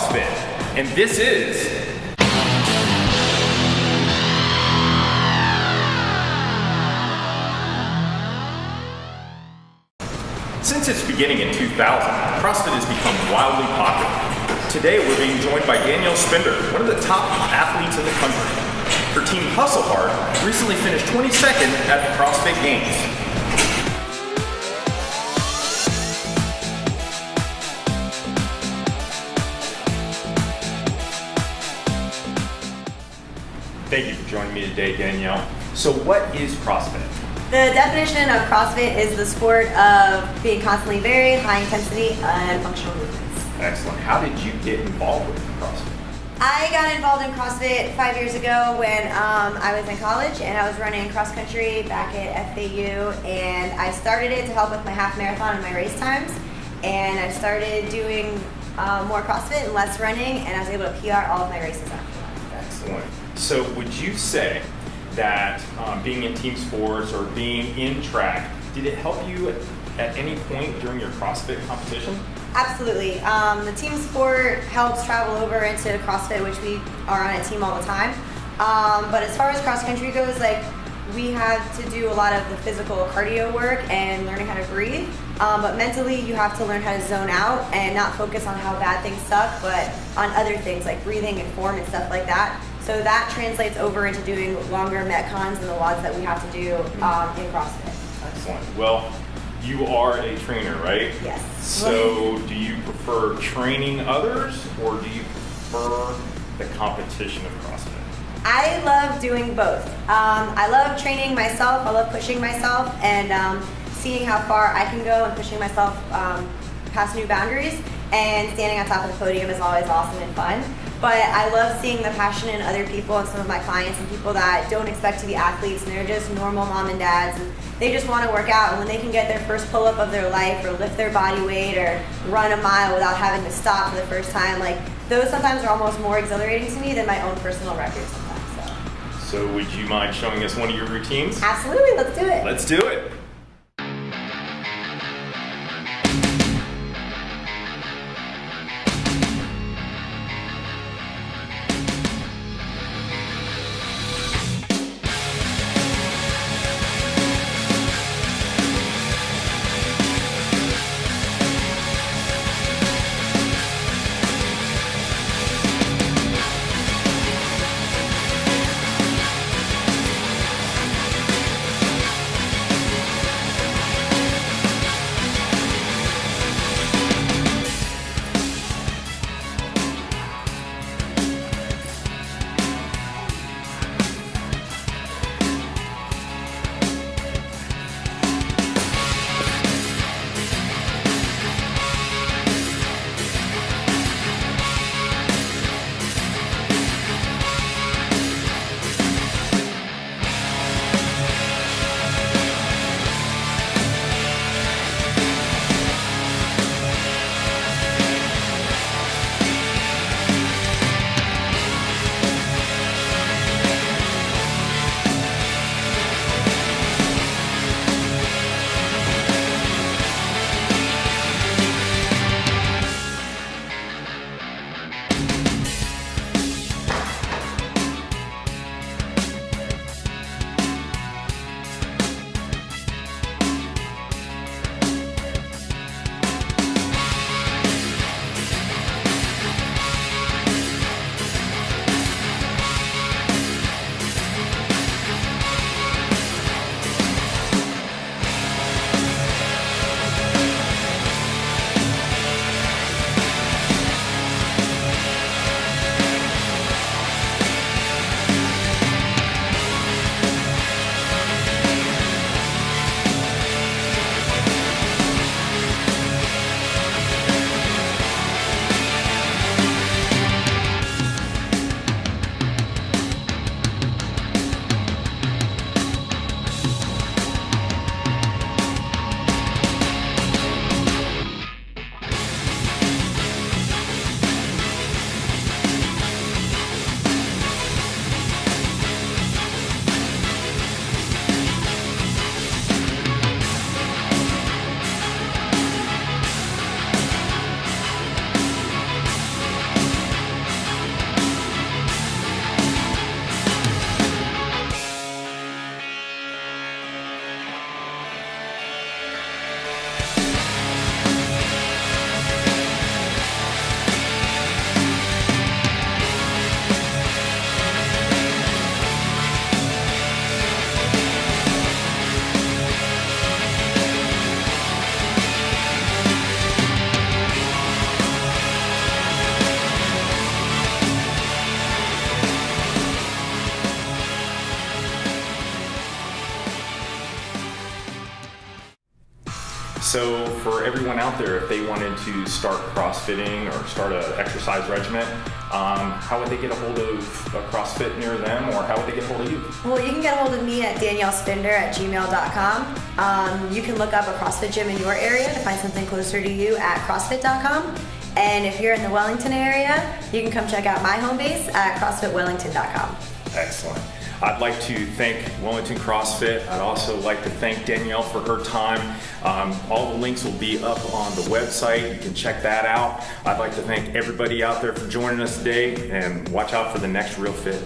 CrossFit, and this is Since its beginning in 2000, CrossFit has become wildly popular. Today we're being joined by Danielle Szpindor, one of the top athletes in the country. Her team Hustle Hard recently finished 22nd at the CrossFit Games. Thank you for joining me today, Danielle. So what is CrossFit? The definition of CrossFit is the sport of being constantly varied, high intensity, and functional movements. Excellent. How did you get involved with CrossFit? I got involved in CrossFit 5 years ago when I was in college and I was running cross country back at FAU, and I started it to help with my half marathon and my race times, and I started doing more CrossFit and less running, and I was able to PR all of my races after that. Excellent. So would you say that being in team sports or being in track, did it help you at any point during your CrossFit competition? Absolutely. The team sport helps travel over into CrossFit, which we are on a team all the time. But as far as cross country goes, like, we had to do a lot of the physical cardio work and learning how to breathe. But mentally, you have to learn how to zone out and not focus on how bad things suck, but on other things like breathing and form and stuff like that. So that translates over into doing longer metcons and the WODs that we have to do in CrossFit. Excellent. Well, you are a trainer, right? Yes. So do you prefer training others or do you prefer the competition of CrossFit? I love doing both. I love training myself, I love pushing myself, and seeing how far I can go and pushing myself past new boundaries, and standing on top of the podium is always awesome and fun. But I love seeing the passion in other people and some of my clients and people that don't expect to be athletes and they're just normal mom and dads and they just want to work out, and when they can get their first pull-up of their life or lift their body weight or run a mile without having to stop for the first time, like, those sometimes are almost more exhilarating to me than my own personal record sometimes. So would you mind showing us one of your routines? Absolutely, let's do it. Let's do it. So for everyone out there, if they wanted to start CrossFitting or start an exercise regimen, how would they get a hold of CrossFit near them, or how would they get a hold of you? Well, you can get a hold of me at danielleszpindor@gmail.com. You can look up a CrossFit gym in your area to find something closer to you at crossfit.com. And if you're in the Wellington area, you can come check out my home base at crossfitwellington.com. Excellent. I'd like to thank Wellington CrossFit. I'd also like to thank Danielle for her time. All the links will be up on the website. You can check that out. I'd like to thank everybody out there for joining us today, and watch out for the next Real Fit.